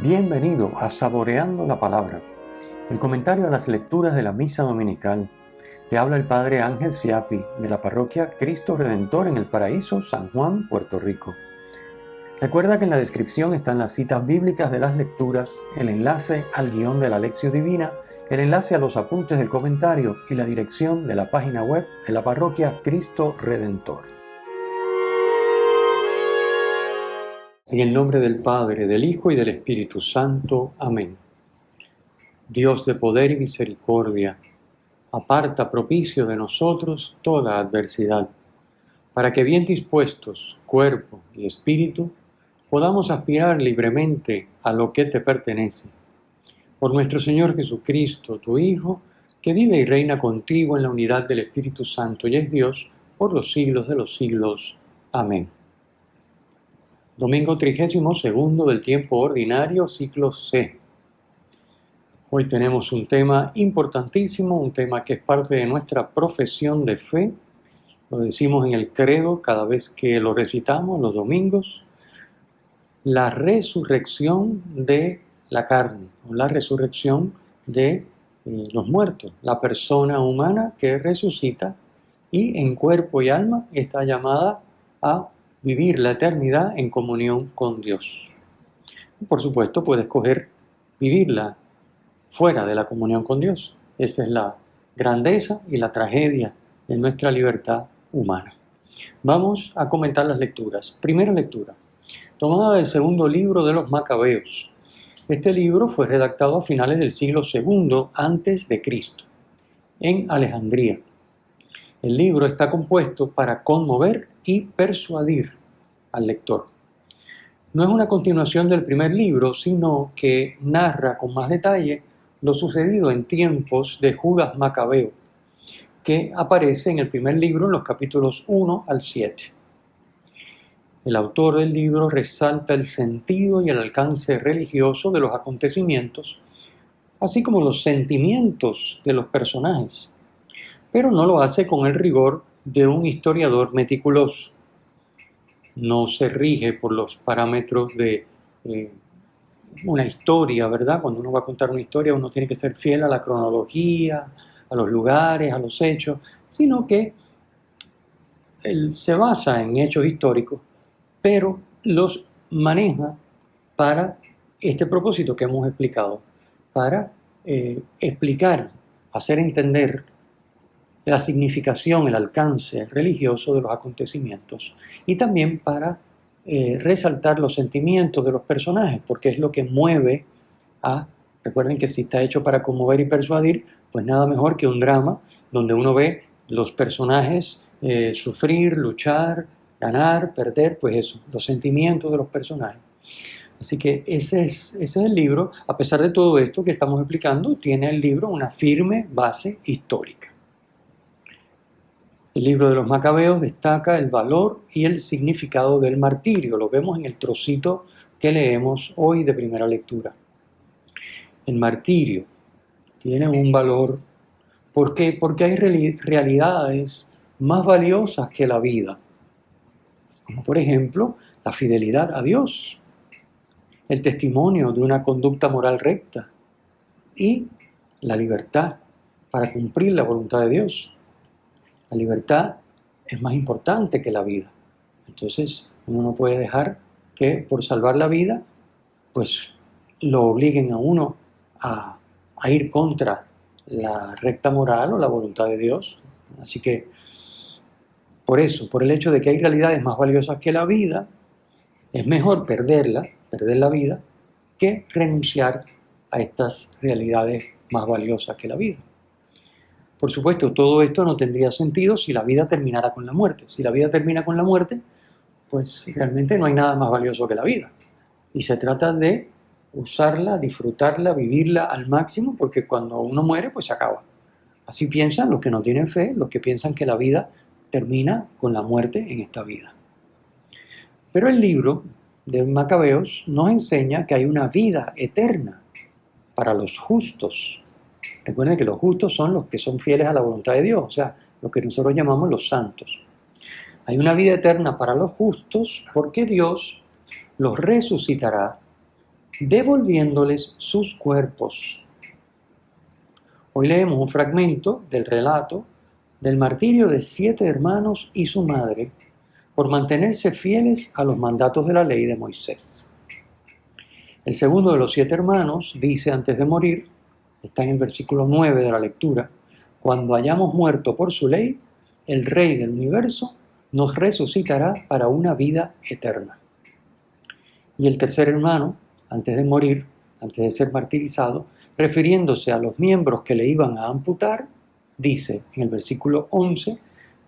Bienvenido a Saboreando la Palabra, el comentario a las lecturas de la Misa Dominical. Te habla el Padre Ángel Siapi, de la parroquia Cristo Redentor en el Paraíso, San Juan, Puerto Rico. Recuerda que en la descripción están las citas bíblicas de las lecturas, el enlace al guión de la Lección Divina, el enlace a los apuntes del comentario y la dirección de la página web de la parroquia Cristo Redentor. En el nombre del Padre, del Hijo y del Espíritu Santo. Amén. Dios de poder y misericordia, aparta propicio de nosotros toda adversidad, para que bien dispuestos, cuerpo y espíritu, podamos aspirar libremente a lo que te pertenece. Por nuestro Señor Jesucristo, tu Hijo, que vive y reina contigo en la unidad del Espíritu Santo y es Dios por los siglos de los siglos. Amén. Domingo 32 del tiempo ordinario, ciclo C. Hoy tenemos un tema importantísimo, un tema que es parte de nuestra profesión de fe. Lo decimos en el credo cada vez que lo recitamos los domingos. La resurrección de la carne, o la resurrección de los muertos. La persona humana que resucita y en cuerpo y alma está llamada a vivir la eternidad en comunión con Dios. Por supuesto, puede escoger vivirla fuera de la comunión con Dios. Esa es la grandeza y la tragedia de nuestra libertad humana. Vamos a comentar las lecturas. Primera lectura, tomada del segundo libro de los Macabeos. Este libro fue redactado a finales del siglo II a.C., en Alejandría. El libro está compuesto para conmover y persuadir al lector. No es una continuación del primer libro, sino que narra con más detalle lo sucedido en tiempos de Judas Macabeo, que aparece en el primer libro en los capítulos 1 al 7. El autor del libro resalta el sentido y el alcance religioso de los acontecimientos, así como los sentimientos de los personajes, pero no lo hace con el rigor de un historiador meticuloso. No se rige por los parámetros de una historia, ¿verdad? Cuando uno va a contar una historia, uno tiene que ser fiel a la cronología, a los lugares, a los hechos, sino que él se basa en hechos históricos, pero los maneja para este propósito que hemos explicado, para explicar, hacer entender la significación, el alcance religioso de los acontecimientos y también para resaltar los sentimientos de los personajes, porque es lo que mueve recuerden que si está hecho para conmover y persuadir, pues nada mejor que un drama donde uno ve los personajes sufrir, luchar, ganar, perder, pues eso, los sentimientos de los personajes. Así que ese es el libro. A pesar de todo esto que estamos explicando, tiene el libro una firme base histórica. El libro de los Macabeos destaca el valor y el significado del martirio. Lo vemos en el trocito que leemos hoy de primera lectura. El martirio tiene un valor. ¿Por qué? Porque hay realidades más valiosas que la vida. Como por ejemplo, la fidelidad a Dios, el testimonio de una conducta moral recta y la libertad para cumplir la voluntad de Dios. La libertad es más importante que la vida. Entonces, uno no puede dejar que por salvar la vida, pues lo obliguen a uno a ir contra la recta moral o la voluntad de Dios. Así que, por eso, por el hecho de que hay realidades más valiosas que la vida, es mejor perder la vida, que renunciar a estas realidades más valiosas que la vida. Por supuesto, todo esto no tendría sentido si la vida terminara con la muerte. Si la vida termina con la muerte, pues realmente no hay nada más valioso que la vida. Y se trata de usarla, disfrutarla, vivirla al máximo, porque cuando uno muere, pues se acaba. Así piensan los que no tienen fe, los que piensan que la vida termina con la muerte en esta vida. Pero el libro de Macabeos nos enseña que hay una vida eterna para los justos. Recuerden que los justos son los que son fieles a la voluntad de Dios, o sea, lo que nosotros llamamos los santos. Hay una vida eterna para los justos porque Dios los resucitará devolviéndoles sus cuerpos. Hoy leemos un fragmento del relato del martirio de 7 hermanos y su madre por mantenerse fieles a los mandatos de la ley de Moisés. El segundo de los 7 hermanos dice antes de morir, está en el versículo 9 de la lectura: cuando hayamos muerto por su ley, el Rey del universo nos resucitará para una vida eterna. Y el tercer hermano, antes de morir, antes de ser martirizado, refiriéndose a los miembros que le iban a amputar, dice en el versículo 11: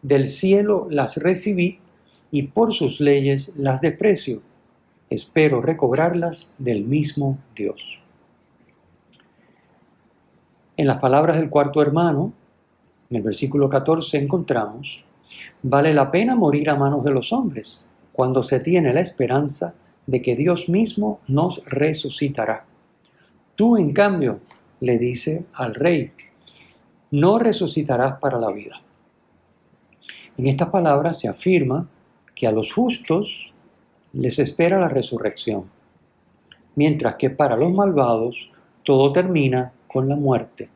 del cielo las recibí y por sus leyes las desprecio. Espero recobrarlas del mismo Dios. En las palabras del cuarto hermano, en el versículo 14 encontramos: vale la pena morir a manos de los hombres cuando se tiene la esperanza de que Dios mismo nos resucitará. Tú, en cambio, le dice al rey, no resucitarás para la vida. En estas palabras se afirma que a los justos les espera la resurrección, mientras que para los malvados todo termina con la muerte.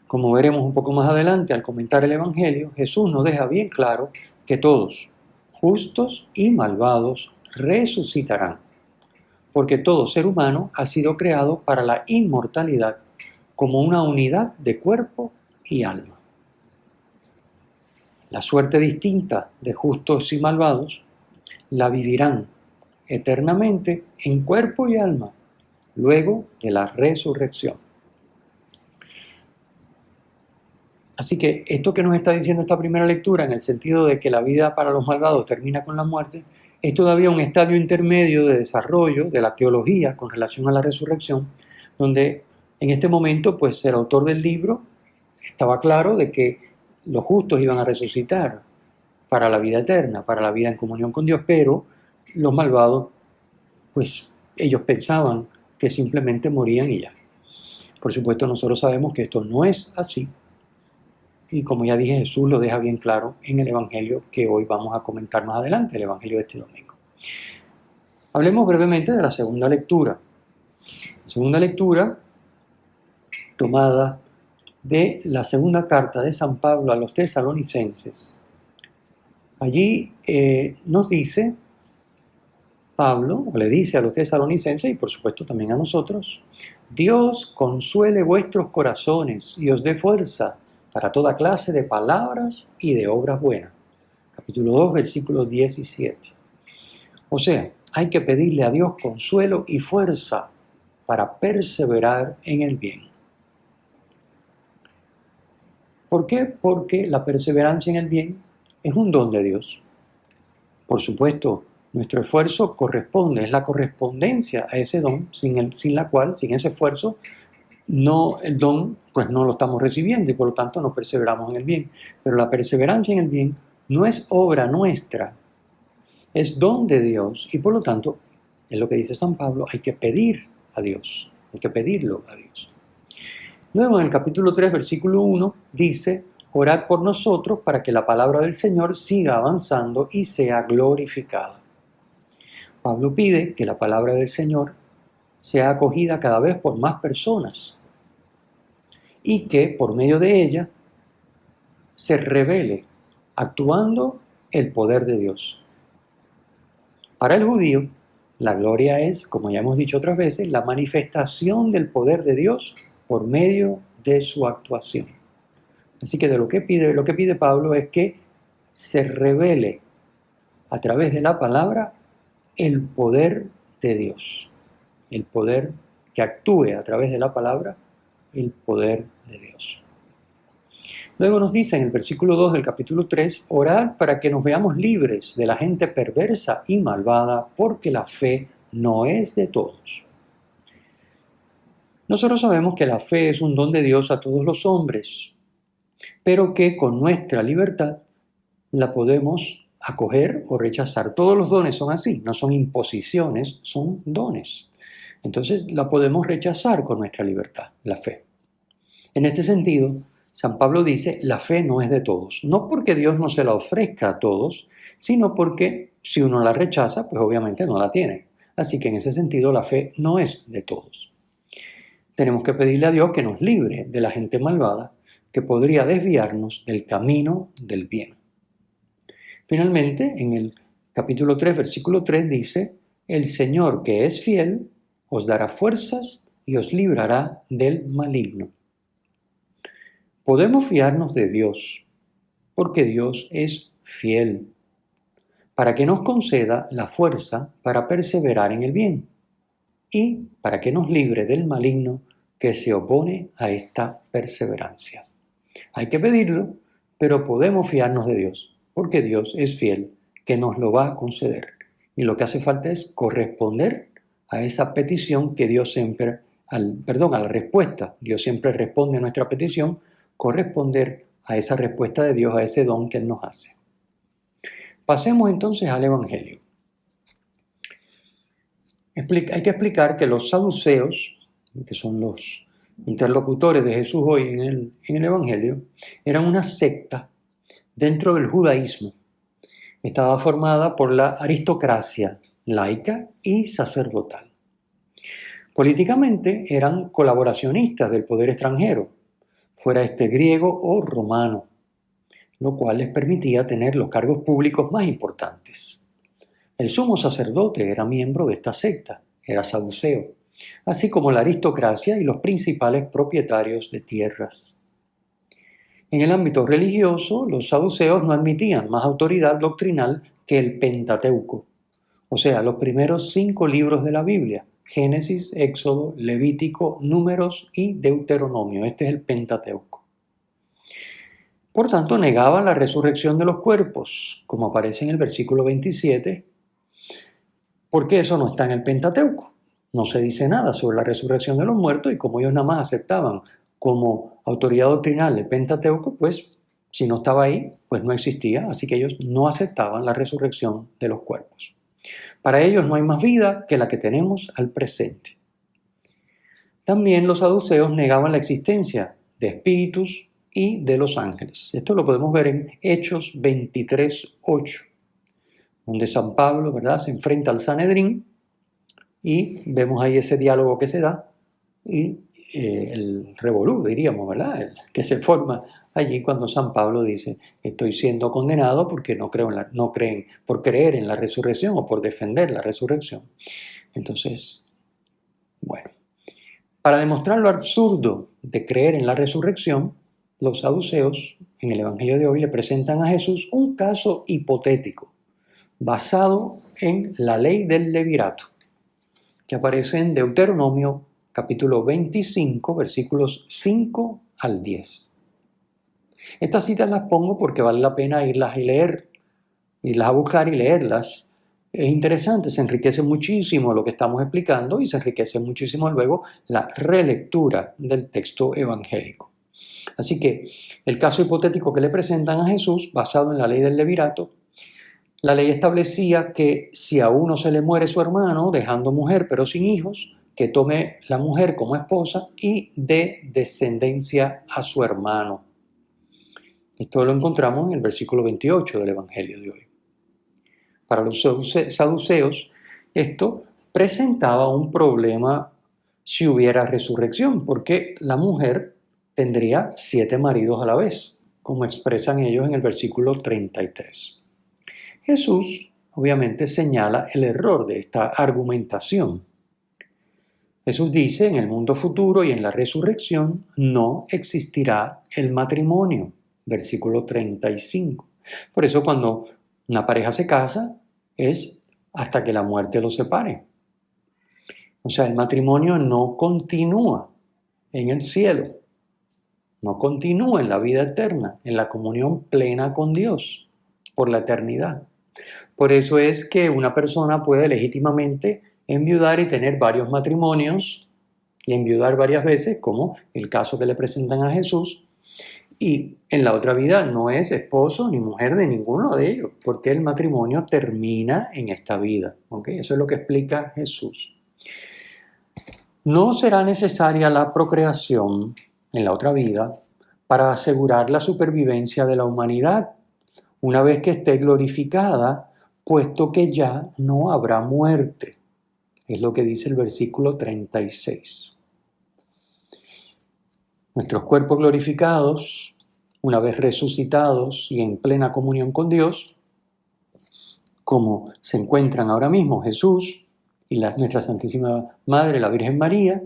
Como veremos un poco más adelante al comentar el Evangelio, Jesús nos deja bien claro que todos, justos y malvados, resucitarán, porque todo ser humano ha sido creado para la inmortalidad como una unidad de cuerpo y alma. La suerte distinta de justos y malvados la vivirán eternamente en cuerpo y alma luego de la resurrección. Así que esto que nos está diciendo esta primera lectura, en el sentido de que la vida para los malvados termina con la muerte, es todavía un estadio intermedio de desarrollo de la teología con relación a la resurrección, donde en este momento pues el autor del libro estaba claro de que los justos iban a resucitar para la vida eterna, para la vida en comunión con Dios, pero los malvados pues ellos pensaban que simplemente morían y ya. Por supuesto nosotros sabemos que esto no es así. Y como ya dije, Jesús lo deja bien claro en el Evangelio que hoy vamos a comentar más adelante, el Evangelio de este domingo. Hablemos brevemente de la segunda lectura. La segunda lectura, tomada de la segunda carta de San Pablo a los tesalonicenses. Allí nos dice Pablo, o le dice a los tesalonicenses y por supuesto también a nosotros: Dios consuele vuestros corazones y os dé fuerza para toda clase de palabras y de obras buenas. Capítulo 2, versículo 17. O sea, hay que pedirle a Dios consuelo y fuerza para perseverar en el bien. ¿Por qué? Porque la perseverancia en el bien es un don de Dios. Por supuesto, nuestro esfuerzo corresponde, es la correspondencia a ese don, sin ese esfuerzo, el don pues no lo estamos recibiendo y por lo tanto no perseveramos en el bien. Pero la perseverancia en el bien no es obra nuestra, es don de Dios y por lo tanto, es lo que dice San Pablo, hay que pedir a Dios, hay que pedirlo a Dios. Luego en el capítulo 3, versículo 1, dice: orad por nosotros para que la palabra del Señor siga avanzando y sea glorificada. Pablo pide que la palabra del Señor sea acogida cada vez por más personas y que por medio de ella se revele actuando el poder de Dios. Para el judío, la gloria es, como ya hemos dicho otras veces, la manifestación del poder de Dios por medio de su actuación. Así que lo que pide Pablo es que se revele a través de la palabra el poder de Dios, el poder que actúe a través de la palabra, el poder de Dios. Luego nos dice en el versículo 2 del capítulo 3, orad para que nos veamos libres de la gente perversa y malvada, porque la fe no es de todos. Nosotros sabemos que la fe es un don de Dios a todos los hombres, pero que con nuestra libertad la podemos acoger o rechazar. Todos los dones son así, no son imposiciones, son dones. Entonces la podemos rechazar con nuestra libertad, la fe. En este sentido, San Pablo dice, la fe no es de todos. No porque Dios no se la ofrezca a todos, sino porque si uno la rechaza, pues obviamente no la tiene. Así que en ese sentido la fe no es de todos. Tenemos que pedirle a Dios que nos libre de la gente malvada que podría desviarnos del camino del bien. Finalmente, en el capítulo 3, versículo 3 dice: el Señor que es fiel os dará fuerzas y os librará del maligno. Podemos fiarnos de Dios porque Dios es fiel, para que nos conceda la fuerza para perseverar en el bien y para que nos libre del maligno que se opone a esta perseverancia. Hay que pedirlo, pero podemos fiarnos de Dios, porque Dios es fiel, que nos lo va a conceder. Y lo que hace falta es corresponder a esa petición que Dios siempre, a la respuesta. Dios siempre responde a nuestra petición, corresponder a esa respuesta de Dios, a ese don que Él nos hace. Pasemos entonces al Evangelio. Hay que explicar que los saduceos, que son los interlocutores de Jesús hoy en el Evangelio, eran una secta dentro del judaísmo. Estaba formada por la aristocracia laica y sacerdotal. Políticamente eran colaboracionistas del poder extranjero, fuera este griego o romano, lo cual les permitía tener los cargos públicos más importantes. El sumo sacerdote era miembro de esta secta, era saduceo, así como la aristocracia y los principales propietarios de tierras. En el ámbito religioso, los saduceos no admitían más autoridad doctrinal que el Pentateuco, o sea, los primeros 5 libros de la Biblia: Génesis, Éxodo, Levítico, Números y Deuteronomio. Este es el Pentateuco. Por tanto, negaban la resurrección de los cuerpos, como aparece en el versículo 27, porque eso no está en el Pentateuco. No se dice nada sobre la resurrección de los muertos, y como ellos nada más aceptaban como autoridad doctrinal el Pentateuco, pues si no estaba ahí, pues no existía, así que ellos no aceptaban la resurrección de los cuerpos. Para ellos no hay más vida que la que tenemos al presente. También los saduceos negaban la existencia de espíritus y de los ángeles. Esto lo podemos ver en Hechos 23:8, donde San Pablo, ¿verdad?, se enfrenta al Sanedrín y vemos ahí ese diálogo que se da y el revolú, diríamos, ¿verdad?, el que se forma allí cuando San Pablo dice: estoy siendo condenado porque no creen por creer en la resurrección o por defender la resurrección. Entonces, bueno, para demostrar lo absurdo de creer en la resurrección, los saduceos en el Evangelio de hoy le presentan a Jesús un caso hipotético basado en la ley del levirato, que aparece en Deuteronomio capítulo 25, versículos 5 al 10. Estas citas las pongo porque vale la pena irlas a buscar y leerlas. Es interesante, se enriquece muchísimo lo que estamos explicando y se enriquece muchísimo luego la relectura del texto evangélico. Así que el caso hipotético que le presentan a Jesús, basado en la ley del levirato, la ley establecía que si a uno se le muere su hermano, dejando mujer pero sin hijos, que tome la mujer como esposa y dé descendencia a su hermano. Esto lo encontramos en el versículo 28 del Evangelio de hoy. Para los saduceos, esto presentaba un problema si hubiera resurrección, porque la mujer tendría 7 maridos a la vez, como expresan ellos en el versículo 33. Jesús, obviamente, señala el error de esta argumentación. Jesús dice: en el mundo futuro y en la resurrección no existirá el matrimonio. Versículo 35. Por eso cuando una pareja se casa es hasta que la muerte los separe. O sea, el matrimonio no continúa en el cielo, no continúa en la vida eterna, en la comunión plena con Dios por la eternidad. Por eso es que una persona puede legítimamente enviudar y tener varios matrimonios y enviudar varias veces, como el caso que le presentan a Jesús, y en la otra vida no es esposo ni mujer de ninguno de ellos, porque el matrimonio termina en esta vida. ¿Okay? Eso es lo que explica Jesús. No será necesaria la procreación en la otra vida para asegurar la supervivencia de la humanidad, una vez que esté glorificada, puesto que ya no habrá muerte. Es lo que dice el versículo 36. Nuestros cuerpos glorificados, una vez resucitados y en plena comunión con Dios, como se encuentran ahora mismo Jesús y nuestra Santísima Madre, la Virgen María,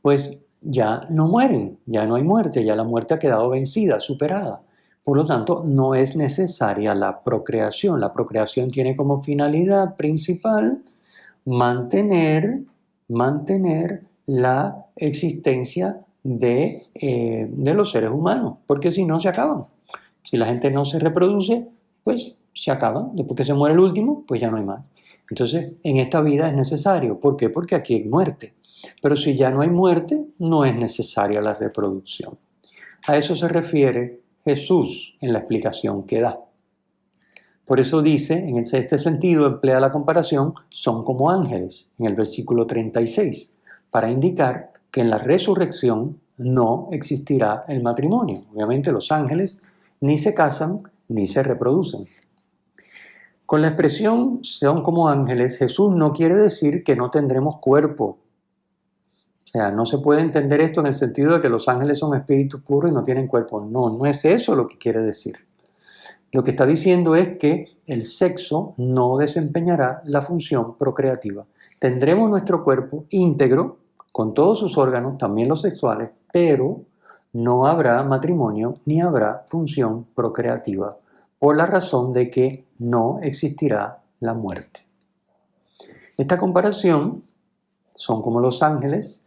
pues ya no mueren, ya no hay muerte, ya la muerte ha quedado vencida, superada. Por lo tanto, no es necesaria la procreación. La procreación tiene como finalidad principal mantener la existencia de los seres humanos, porque si no se acaban. Si la gente no se reproduce, pues se acaban. Después que se muere el último, pues ya no hay más. Entonces, en esta vida es necesario. ¿Por qué? Porque aquí hay muerte. Pero si ya no hay muerte, no es necesaria la reproducción. A eso se refiere Jesús en la explicación que da. Por eso dice, en este sentido, emplea la comparación, son como ángeles, en el versículo 36, para indicar que en la resurrección no existirá el matrimonio. Obviamente los ángeles ni se casan ni se reproducen. Con la expresión son como ángeles, Jesús no quiere decir que no tendremos cuerpo. O sea, no se puede entender esto en el sentido de que los ángeles son espíritus puros y no tienen cuerpo. No, no es eso lo que quiere decir. Lo que está diciendo es que el sexo no desempeñará la función procreativa. Tendremos nuestro cuerpo íntegro, con todos sus órganos, también los sexuales, pero no habrá matrimonio ni habrá función procreativa, por la razón de que no existirá la muerte. Esta comparación, son como los ángeles,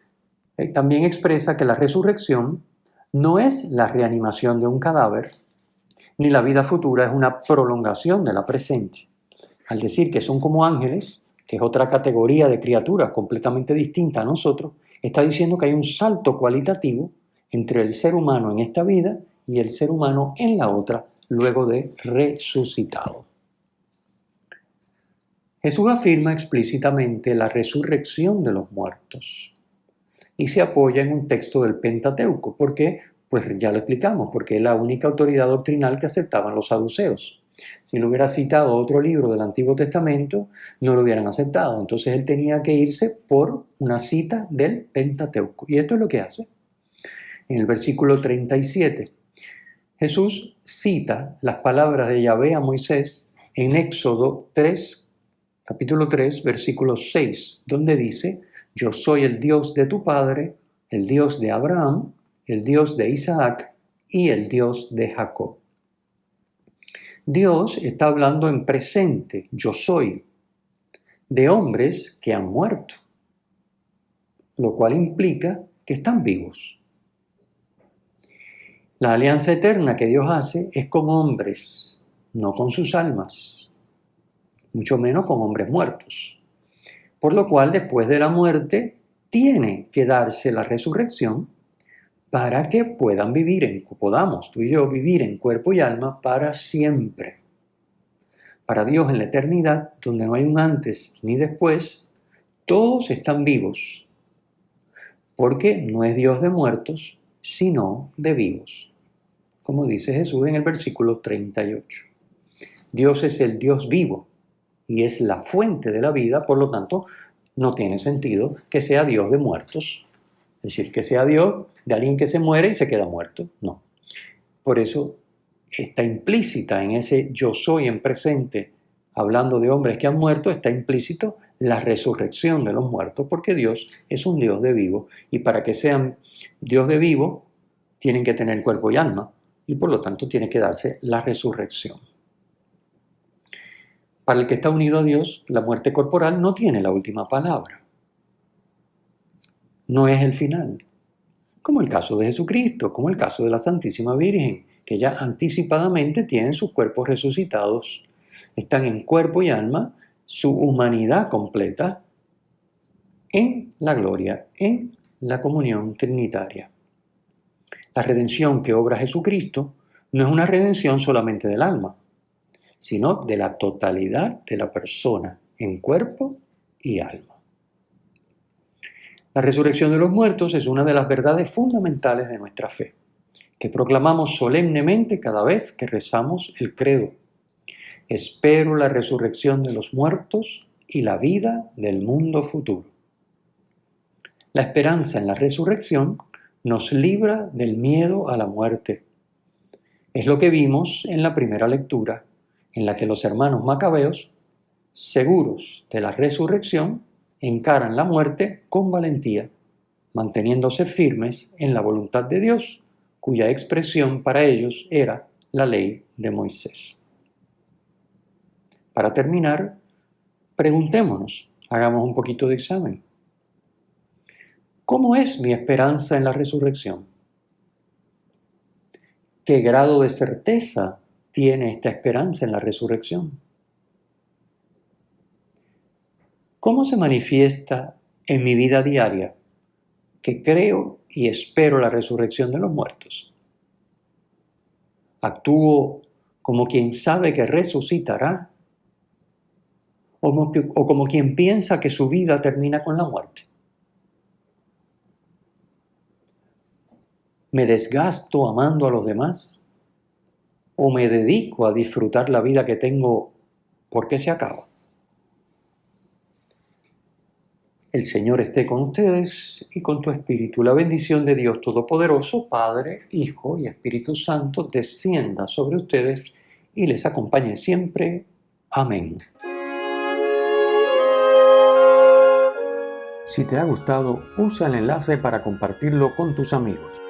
también expresa que la resurrección no es la reanimación de un cadáver, ni la vida futura es una prolongación de la presente. Al decir que son como ángeles, que es otra categoría de criaturas completamente distinta a nosotros, está diciendo que hay un salto cualitativo entre el ser humano en esta vida y el ser humano en la otra, luego de resucitado. Jesús afirma explícitamente la resurrección de los muertos y se apoya en un texto del Pentateuco. ¿Por qué? Pues ya lo explicamos, porque es la única autoridad doctrinal que aceptaban los saduceos. Si no hubiera citado otro libro del Antiguo Testamento, no lo hubieran aceptado. Entonces él tenía que irse por una cita del Pentateuco. Y esto es lo que hace. En el versículo 37, Jesús cita las palabras de Yahvé a Moisés en Éxodo 3, capítulo 3, versículo 6, donde dice: yo soy el Dios de tu padre, el Dios de Abraham, el Dios de Isaac y el Dios de Jacob. Dios está hablando en presente, yo soy, de hombres que han muerto, lo cual implica que están vivos. La alianza eterna que Dios hace es con hombres, no con sus almas, mucho menos con hombres muertos. Por lo cual, después de la muerte, tiene que darse la resurrección para que podamos tú y yo vivir en cuerpo y alma para siempre. Para Dios en la eternidad, donde no hay un antes ni después, todos están vivos, porque no es Dios de muertos, sino de vivos, como dice Jesús en el versículo 38. Dios es el Dios vivo y es la fuente de la vida, por lo tanto, no tiene sentido que sea Dios de muertos. Es decir, que sea Dios de alguien que se muere y se queda muerto. No. Por eso está implícita en ese yo soy en presente, hablando de hombres que han muerto, está implícito la resurrección de los muertos, porque Dios es un Dios de vivo. Y para que sean Dios de vivo, tienen que tener cuerpo y alma. Y por lo tanto tiene que darse la resurrección. Para el que está unido a Dios, la muerte corporal no tiene la última palabra. No es el final. Como el caso de Jesucristo, como el caso de la Santísima Virgen, que ya anticipadamente tienen sus cuerpos resucitados. Están en cuerpo y alma, su humanidad completa, en la gloria, en la comunión trinitaria. La redención que obra Jesucristo no es una redención solamente del alma, sino de la totalidad de la persona en cuerpo y alma. La resurrección de los muertos es una de las verdades fundamentales de nuestra fe, que proclamamos solemnemente cada vez que rezamos el credo. Espero la resurrección de los muertos y la vida del mundo futuro. La esperanza en la resurrección nos libra del miedo a la muerte. Es lo que vimos en la primera lectura, en la que los hermanos macabeos, seguros de la resurrección, encaran la muerte con valentía, manteniéndose firmes en la voluntad de Dios, cuya expresión para ellos era la ley de Moisés. Para terminar, preguntémonos, hagamos un poquito de examen. ¿Cómo es mi esperanza en la resurrección? ¿Qué grado de certeza tiene esta esperanza en la resurrección? ¿Cómo se manifiesta en mi vida diaria que creo y espero la resurrección de los muertos? ¿Actúo como quien sabe que resucitará o como quien piensa que su vida termina con la muerte? ¿Me desgasto amando a los demás? ¿O me dedico a disfrutar la vida que tengo porque se acaba? El Señor esté con ustedes y con tu espíritu. La bendición de Dios Todopoderoso, Padre, Hijo y Espíritu Santo, descienda sobre ustedes y les acompañe siempre. Amén. Si te ha gustado, usa el enlace para compartirlo con tus amigos.